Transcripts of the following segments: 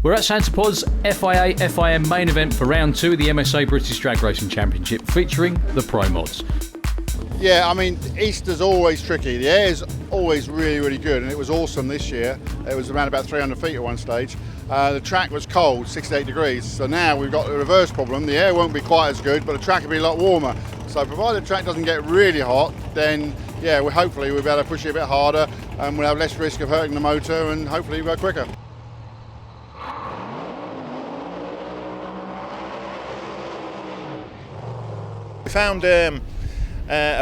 We're at Santa Pod's FIA FIM main event for round 2 of the MSA British Drag Racing Championship, featuring the Pro Mods. Yeah, I mean, Easter's always tricky. The air's always really, really good, and it was awesome this year. It was around about 300 feet at one stage. The track was cold, 68 degrees, so now we've got the reverse problem. The air won't be quite as good, but the track will be a lot warmer. So provided the track doesn't get really hot, then yeah, hopefully we'll be able to push it a bit harder, and we'll have less risk of hurting the motor, and hopefully we'll go quicker. We found a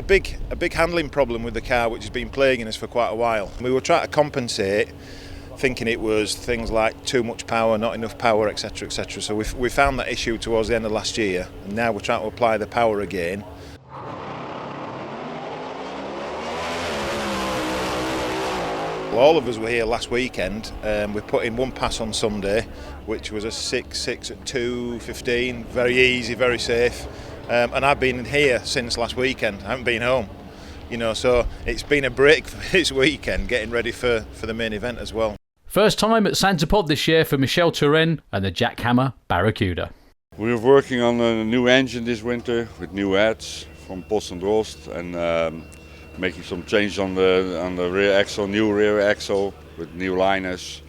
big handling problem with the car which has been plaguing us for quite a while. We were trying to compensate, thinking it was things like too much power, not enough power, etc, etc. So we found that issue towards the end of last year, and now we're trying to apply the power again. Well, all of us were here last weekend. We put in one pass on Sunday, which was a 6.6 at 2.15, very easy, very safe. And I've been here since last weekend. I haven't been home, so it's been a break for this weekend, getting ready for the main event as well. First time at Santa Pod this year for Michel Turenne and the Jackhammer Barracuda. We're working on a new engine this winter with new heads from Post and Drost, and making some changes on the rear axle, new rear axle with new liners,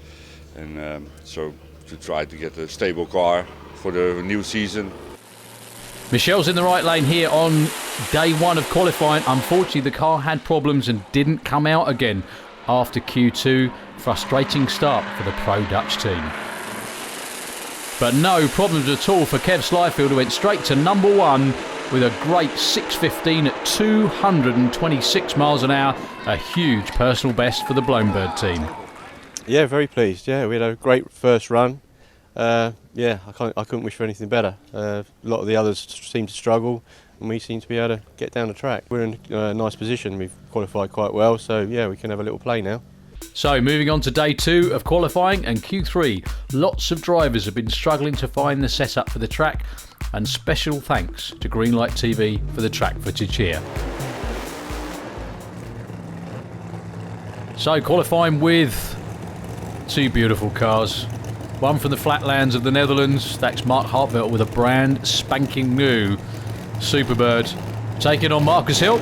and so to try to get a stable car for the new season. Michel's in the right lane here on day 1 of qualifying. Unfortunately, the car had problems and didn't come out again after Q2. Frustrating start for the Pro Dutch team. But no problems at all for Kev Slyfield, who went straight to number 1 with a great 6.15 at 226 miles an hour. A huge personal best for the Bloomberg team. Yeah, very pleased. Yeah, we had a great first run. I couldn't wish for anything better. A lot of the others seem to struggle, and we seem to be able to get down the track. We're in a nice position. We've qualified quite well, so yeah, we can have a little play now. So moving on to day 2 of qualifying and Q3. Lots of drivers have been struggling to find the setup for the track, and special thanks to Greenlight TV for the track footage here. So qualifying with 2 beautiful cars. One from the flatlands of the Netherlands, that's Mark Hartveld with a brand spanking new Superbird, taking on Marcus Hilt.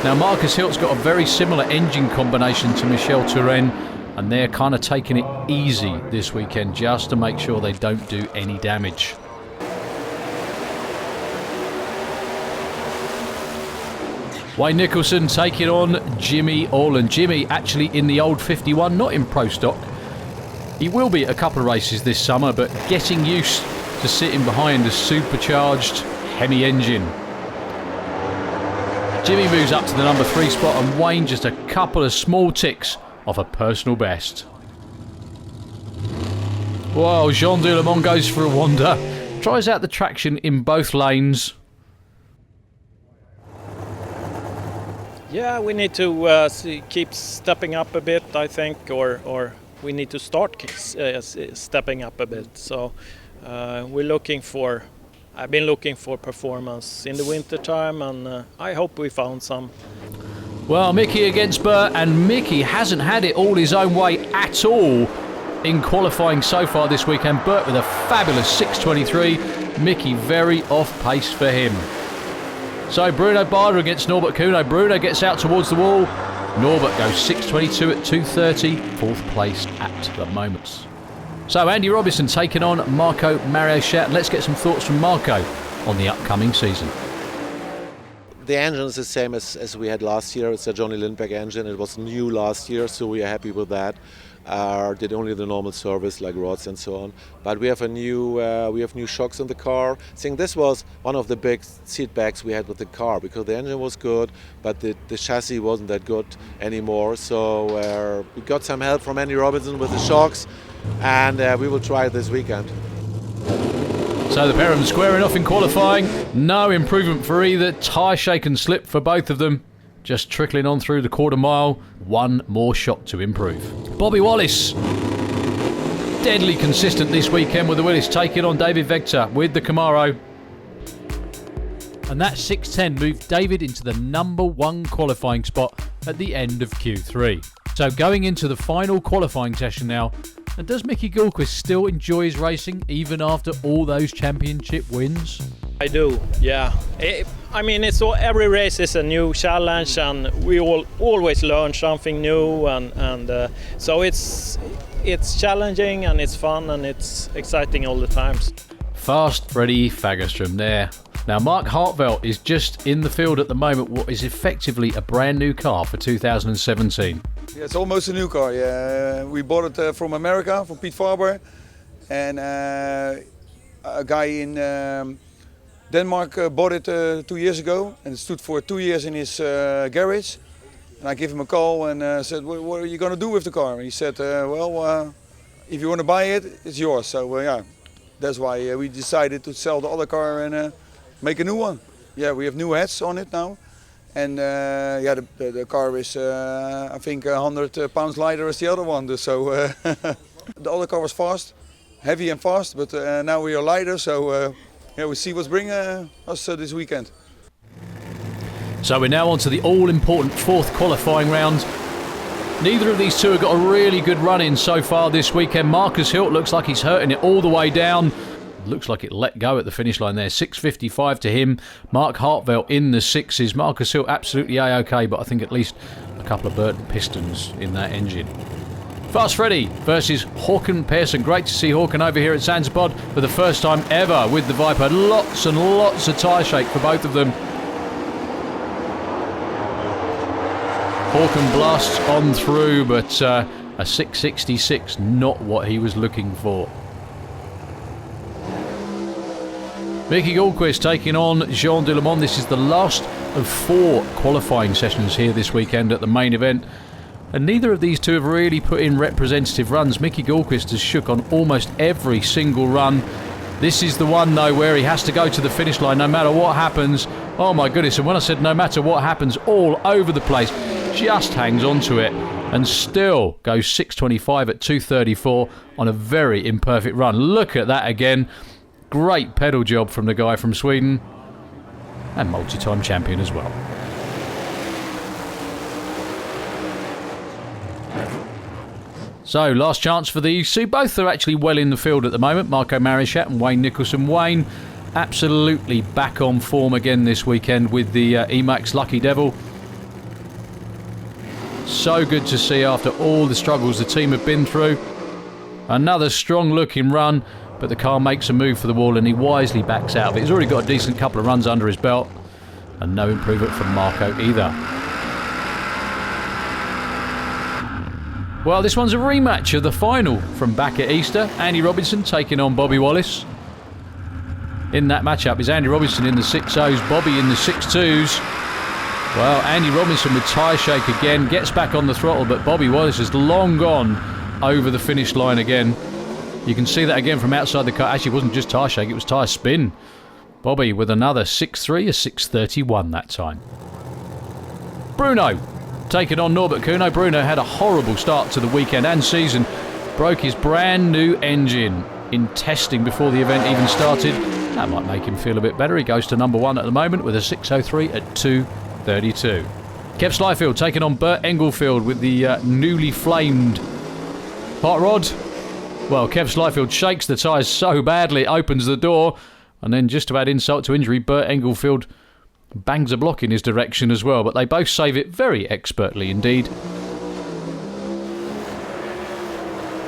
Now Marcus Hilt's got a very similar engine combination to Michel Turenne, and they're kind of taking it easy this weekend just to make sure they don't do any damage. Wayne Nicholson taking on Jimmy Orland. Jimmy actually in the old 51, not in Pro Stock. He will be at a couple of races this summer, but getting used to sitting behind a supercharged Hemi engine. Jimmy moves up to the number 3 spot, and Wayne just a couple of small ticks off a personal best. Whoa, Jean Doulemont goes for a wander. Tries out the traction in both lanes. Yeah, we need to keep stepping up a bit, I think, or we need to start stepping up a bit. So I've been looking for performance in the winter time, and I hope we found some. Well, Mickey against Bert, and Mickey hasn't had it all his own way at all in qualifying so far this weekend. Bert with a fabulous 6.23. Mickey very off pace for him. So Bruno Bader against Norbert Kuno. Bruno gets out towards the wall. Norbert goes 6.22 at 2.30, 4th place at the moment. So Andy Robinson taking on Marco Mariochet. Let's get some thoughts from Marco on the upcoming season. The engine is the same as we had last year. It's a Johnny Lindbergh engine. It was new last year, so we are happy with that. Did only the normal service like rods and so on. But we have new shocks in the car. I think this was one of the big setbacks we had with the car, because the engine was good, but the chassis wasn't that good anymore. So we got some help from Andy Robinson with the shocks, and we will try it this weekend. So the pair of them squaring off in qualifying. No improvement for either. Tyre shake and slip for both of them. Just trickling on through the quarter mile. One more shot to improve. Bobby Wallace. Deadly consistent this weekend with the Willis, taking on David Vector with the Camaro. And that 6.10 moved David into the number 1 qualifying spot at the end of Q3. So going into the final qualifying session now, And does Mickey Gilchrist still enjoy his racing even after all those championship wins? I do, yeah. I mean, every race is a new challenge, and we always learn something new, and so it's challenging and it's fun and it's exciting all the times. Fast Freddie Fagerström there. Now, Mark Hartwell is just in the field at the moment, what is effectively a brand new car for 2017. Yeah, it's almost a new car. Yeah, we bought it from America, from Pete Farber, and a guy in Denmark bought it 2 years ago, and it stood for 2 years in his garage. And I gave him a call and said, "What are you going to do with the car?" And he said, "Well, if you want to buy it, it's yours." So yeah, that's why we decided to sell the other car and make a new one. Yeah, we have new heads on it now. And yeah, the car is, I think, 100 pounds lighter as the other one. So the other car was fast, heavy and fast, but now we are lighter. So yeah, we see what's bringing us this weekend. So we're now on to the all-important fourth qualifying round. Neither of these two have got a really good run in so far this weekend. Marcus Hilt looks like he's hurting it all the way down. Looks like it let go at the finish line there. 6.55 to him. Mark Hartwell in the sixes. Marcus Hilt absolutely A-OK, but I think at least a couple of burnt pistons in that engine. Fast Freddy versus Håkan Persson. Great to see Håkan over here at Zanzibar for the first time ever with the Viper. Lots and lots of tyre shake for both of them. Håkan blasts on through, but a 6.66, not what he was looking for. Mickey Gilchrist taking on Jean de Le Mans. This is the last of 4 qualifying sessions here this weekend at the main event. And neither of these two have really put in representative runs. Mickey Gilchrist has shook on almost every single run. This is the one, though, where he has to go to the finish line no matter what happens. Oh, my goodness. And when I said no matter what happens, all over the place, just hangs on to it and still goes 6.25 at 2.34 on a very imperfect run. Look at that again. Great pedal job from the guy from Sweden, and multi-time champion as well. So, last chance for these two. Both are actually well in the field at the moment. Marco Marishat and Wayne Nicholson. Wayne absolutely back on form again this weekend with the Emax Lucky Devil. So good to see after all the struggles the team have been through. Another strong looking run, but the car makes a move for the wall and he wisely backs out of it. He's already got a decent couple of runs under his belt, and no improvement from Marco either. Well, this one's a rematch of the final from back at Easter. Andy Robinson taking on Bobby Wallace. In that matchup is Andy Robinson in the 6.0s, Bobby in the 6.2s. Well, Andy Robinson with tyre shake again, gets back on the throttle, but Bobby Wallace has long gone over the finish line again. You can see that again from outside the car. Actually, it wasn't just tyre shake, it was tyre spin. Bobby with another 6.3, a 6.31 that time. Bruno taking on Norbert Kuno. Bruno had a horrible start to the weekend and season. Broke his brand new engine in testing before the event even started. That might make him feel a bit better. He goes to number 1 at the moment with a 6.03 at 2.32. Kev Slyfield taking on Bert Englefield with the newly flamed hot rod. Well, Kev Slyfield shakes the tyres so badly it opens the door, and then just to add insult to injury, Bert Englefield bangs a block in his direction as well, but they both save it very expertly indeed.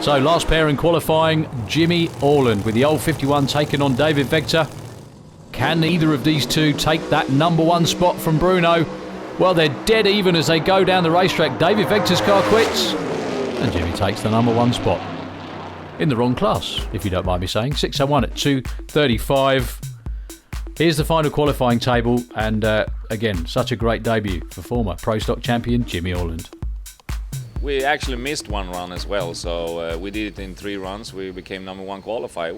So last pair in qualifying, Jimmy Orland with the old 51 taking on David Vector. Can either of these two take that number 1 spot from Bruno? Well, they're dead even as they go down the racetrack. David Vector's car quits, and Jimmy takes the number 1 spot. In the wrong class, if you don't mind me saying. 6.01 at 2.35. Here's the final qualifying table, and again, such a great debut for former Pro Stock champion Jimmy Orland. We actually missed 1 run as well, so we did it in 3 runs. We became number 1 qualifier,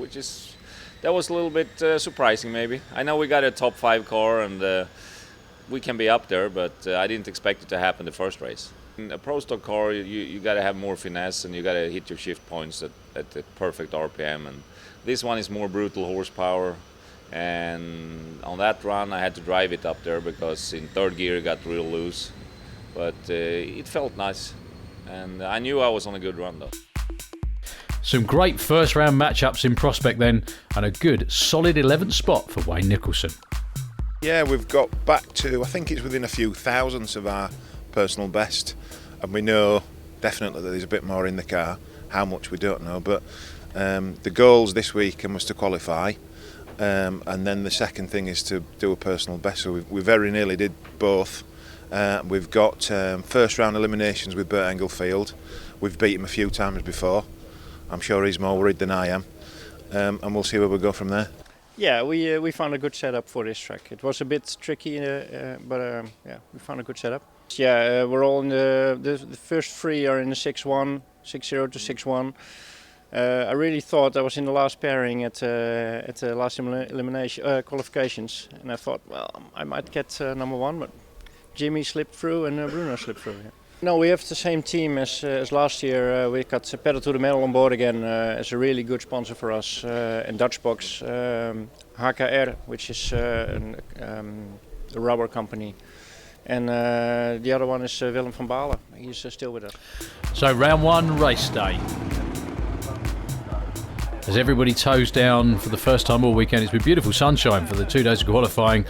that was a little bit surprising maybe. I know we got a top 5 car and we can be up there, but I didn't expect it to happen the first race. In a Pro Stock car, you got to have more finesse and you got to hit your shift points at the perfect RPM, and this one is more brutal horsepower. And on that run I had to drive it up there because in 3rd gear it got real loose, but it felt nice and I knew I was on a good run though. Some great first round matchups in prospect then, and a good solid 11th spot for Wayne Nicholson. Yeah, we've got back to, I think it's within a few thousandths of our personal best, and we know definitely that there's a bit more in the car. How much we don't know, but the goals this weekend was to qualify, and then the second thing is to do a personal best. So we very nearly did both. We've got first round eliminations with Bert Englefield. We've beat him a few times before. I'm sure he's more worried than I am, and we'll see where we go from there. Yeah, we found a good setup for this track. It was a bit tricky, but yeah, we found a good setup. Yeah, we're all in the first three are in the 6-1, 6-0 to 6-1. I really thought I was in the last pairing at the last elimination qualifications, and I thought, well, I might get number one, but Jimmy slipped through and Bruno slipped through. Yeah. No, we have the same team as last year. We got Pedal to the Metal on board again as a really good sponsor for us in Dutch Box. HKR, which is a rubber company. And the other one is Willem van Balen. He's still with us. So round one, race day. As everybody toes down for the first time all weekend, it's been beautiful sunshine for the 2 days of qualifying.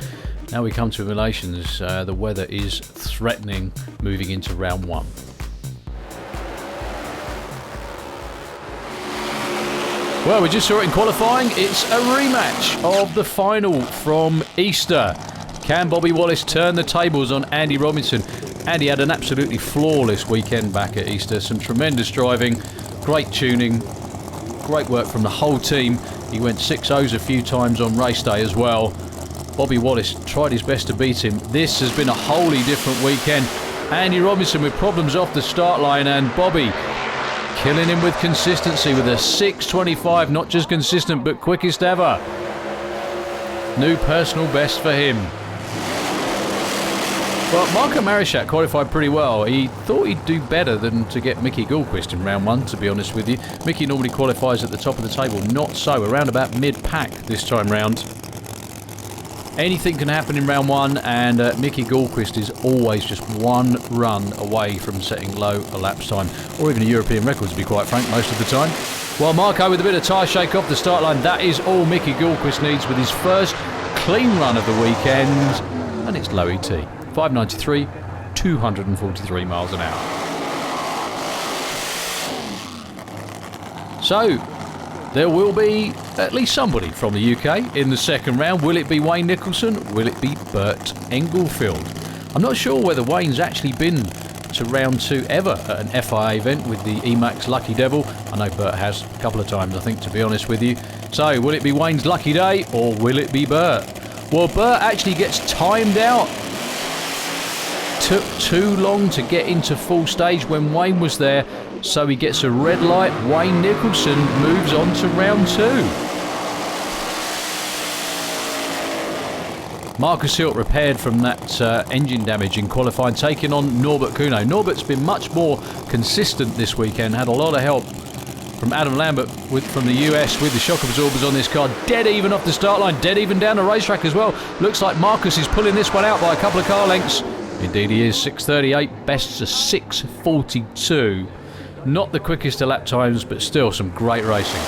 Now we come to eliminations. The weather is threatening moving into round one. Well, we just saw it in qualifying. It's a rematch of the final from Easter. Can Bobby Wallace turn the tables on Andy Robinson? Andy had an absolutely flawless weekend back at Easter. Some tremendous driving, great tuning, great work from the whole team. He went 6-0s a few times on race day as well. Bobby Wallace tried his best to beat him. This has been a wholly different weekend. Andy Robinson with problems off the start line, and Bobby killing him with consistency with a 6.25, not just consistent but quickest ever. New personal best for him. Well, Marco Marichak qualified pretty well. He thought he'd do better than to get Mickey Gilchrist in round one, to be honest with you. Mickey normally qualifies at the top of the table, not so, around about mid-pack this time round. Anything can happen in round one, and Mickey Gilchrist is always just one run away from setting low elapsed time, or even a European record, to be quite frank, most of the time. While Marco with a bit of tyre shake off the start line, that is all Mickey Gilchrist needs with his first clean run of the weekend, and it's low ET. 593, 243 miles an hour. So, there will be at least somebody from the UK in the second round. Will it be Wayne Nicholson? Will it be Bert Englefield? I'm not sure whether Wayne's actually been to round two ever at an FIA event with the Emax Lucky Devil. I know Bert has a couple of times, I think, to be honest with you. So, will it be Wayne's lucky day, or will it be Bert? Well, Bert actually gets timed out. Took too long to get into full stage when Wayne was there, so he gets a red light. Wayne Nicholson moves on to round two. Marcus Hilt repaired from that engine damage in qualifying, taking on Norbert Kuno. Norbert's been much more consistent this weekend, had a lot of help from Adam Lambert from the US with the shock absorbers on this car. Dead even off the start line, dead even down the racetrack as well. Looks like Marcus is pulling this one out by a couple of car lengths. Indeed he is. 6.38, best's a 6.42. Not the quickest of lap times, but still some great racing.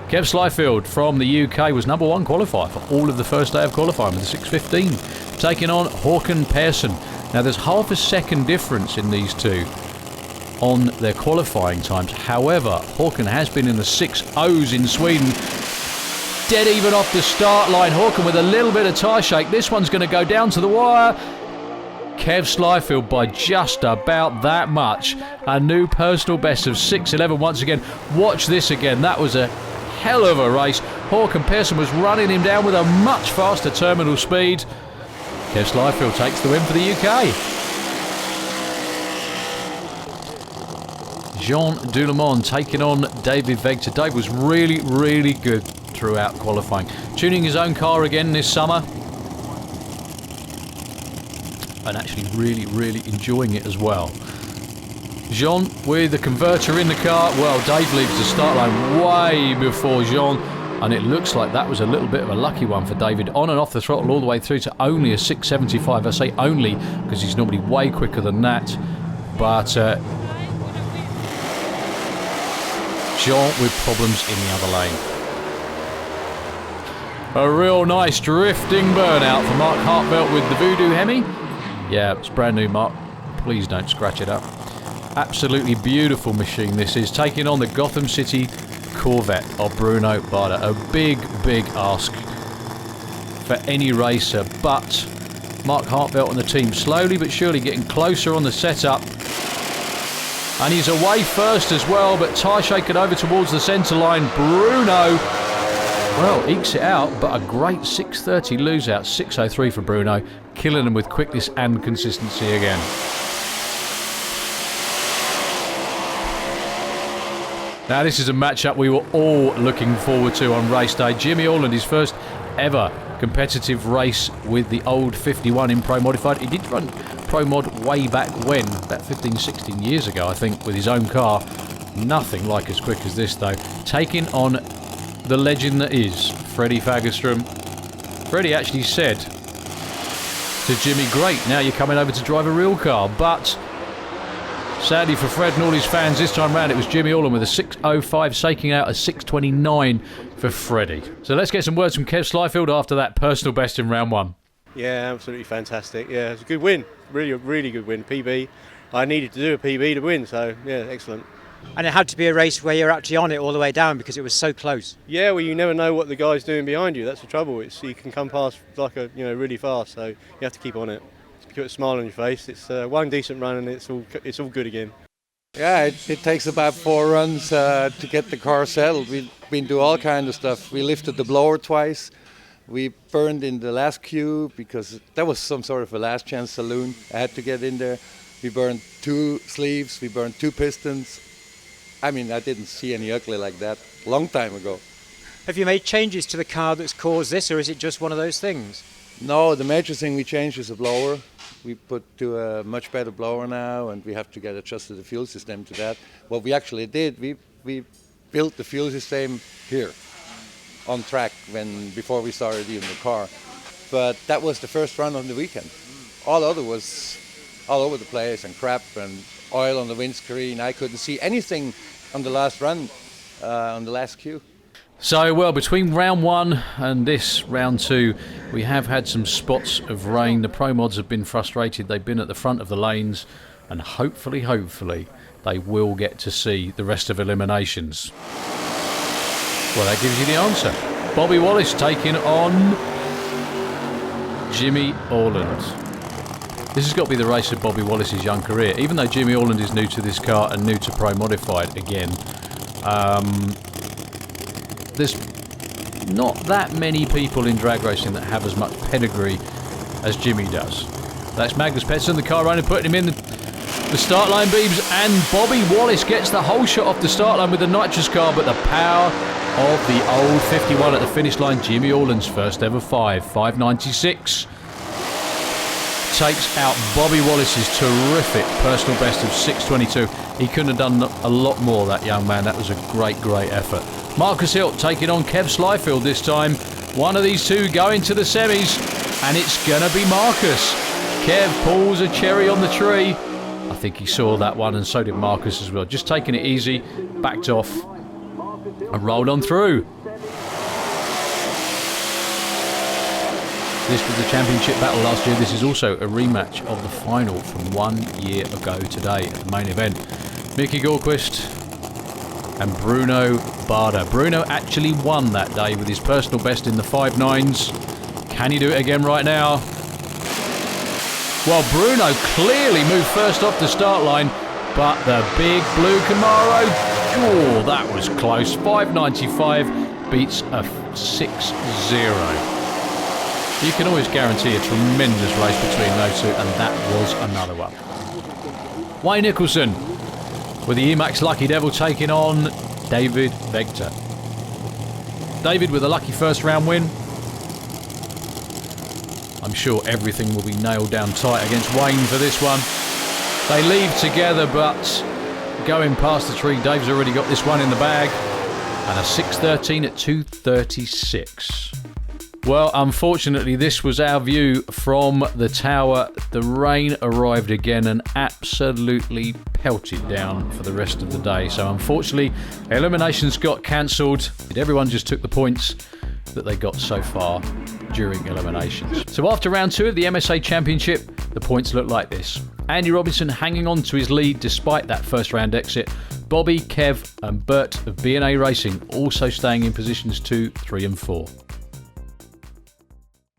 Kev Slyfield from the UK was number one qualifier for all of the first day of qualifying with a 6.15, taking on Håkan Persson. Now there's half a second difference in these two on their qualifying times. However, Håkan has been in the 6.0s in Sweden. Dead even off the start line. Håkan with a little bit of tyre shake. This one's going to go down to the wire. Kev Slyfield by just about that much. A new personal best of 6.11 once again. Watch this again. That was a hell of a race. Håkan Persson was running him down with a much faster terminal speed. Kev Slyfield takes the win for the UK. Jean Doulemont taking on David Vegter. Dave was really, really good throughout qualifying. Tuning his own car again this summer. And actually really, really enjoying it as well. Jean with the converter in the car. Well, Dave leaves the start line way before Jean. And it looks like that was a little bit of a lucky one for David. On and off the throttle all the way through to only a 6.75. I say only because he's normally way quicker than that. but Jean with problems in the other lane. A real nice drifting burnout for Mark Hartbelt with the Voodoo Hemi. Yeah, it's brand new, Mark. Please don't scratch it up. Absolutely beautiful machine this is, taking on the Gotham City Corvette of Bruno Barda. A big, big ask for any racer, but Mark Hartbelt and the team slowly but surely getting closer on the setup. And he's away first as well, but tyre shaken over towards the centre line. Bruno, well, ekes it out, but a great 6:30 lose out. 6:03 for Bruno, killing them with quickness and consistency again. Now this is a matchup we were all looking forward to on race day. Jimmy Orland, his first ever competitive race with the old 51 in Pro Modified. He did run Pro Mod way back when, about 15, 16 years ago, I think, with his own car. Nothing like as quick as this, though. Taking on the legend that is Freddie Fagerstrom. Freddie actually said to Jimmy, great, now you're coming over to drive a real car. But sadly for Fred and all his fans, this time round it was Jimmy Orland with a 6:05, shaking out a 6:29 for Freddie. So let's get some words from Kev Slyfield after that personal best in round one. Yeah, absolutely fantastic. Yeah, it's a good win. Really, really good win. PB. I needed to do a PB to win, so yeah, excellent. And it had to be a race where you're actually on it all the way down because it was so close. Yeah, well, you never know what the guy's doing behind you. That's the trouble. It's you can come past like really fast, so you have to keep on it. Put a smile on your face. It's one decent run and it's all good again. Yeah, it takes about 4 runs to get the car settled. We've been doing all kinds of stuff. We lifted the blower twice. We burned in the last queue because that was some sort of a last chance saloon. I had to get in there. We burned 2 sleeves. We burned 2 pistons. I mean, I didn't see any ugly like that a long time ago. Have you made changes to the car that's caused this, or is it just one of those things? No, the major thing we changed is the blower. We put to a much better blower now, and we have to get adjusted the fuel system to that. What we actually did, we built the fuel system here on track before we started even the car. But that was the first run on the weekend. All other was all over the place and crap and oil on the windscreen. I couldn't see anything on the last run, on the last queue. So, well, between round one and this round two, we have had some spots of rain. The Pro Mods have been frustrated. They've been at the front of the lanes, and hopefully, they will get to see the rest of Eliminations. Well, that gives you the answer. Bobby Wallace taking on Jimmy Orland. This has got to be the race of Bobby Wallace's young career. Even though Jimmy Orland is new to this car and new to Pro Modified again, there's not that many people in drag racing that have as much pedigree as Jimmy does. That's Magnus Pettersson, the car owner, putting him in the start line beams, and Bobby Wallace gets the whole shot off the start line with the nitrous car, but the power of the old 51 at the finish line. Jimmy Orland's first ever 5.96 takes out Bobby Wallace's terrific personal best of 6.22. He couldn't have done a lot more, that young man. That was a great effort. Marcus Hilt taking on Kev Slyfield this time. One of these two going to the semis, and it's going to be Marcus. Kev pulls a cherry on the tree. I think he saw that one, and so did Marcus as well. Just taking it easy, backed off, and rolled on through. This was the championship battle last year. This is also a rematch of the final from 1 year ago today at the main event. Mickey Gorquist and Bruno Barda. Bruno actually won that day with his personal best in the 5.9s. Can he do it again right now? Well, Bruno clearly moved first off the start line, but the big blue Camaro, oh, that was close. 5.95 beats a 6.0. You can always guarantee a tremendous race between those two, and that was another one. Wayne Nicholson with the Emax Lucky Devil taking on David Vector. David with a lucky first round win. I'm sure everything will be nailed down tight against Wayne for this one. They leave together, but going past the tree, Dave's already got this one in the bag. And a 6.13 at 2.36. Well, unfortunately, this was our view from the tower. The rain arrived again and absolutely pelted down for the rest of the day. So unfortunately, eliminations got cancelled. Everyone just took the points that they got so far during eliminations. So after round 2 of the MSA Championship, the points look like this. Andy Robinson hanging on to his lead despite that first round exit. Bobby, Kev and Bert of B&A Racing also staying in positions 2, 3 and 4.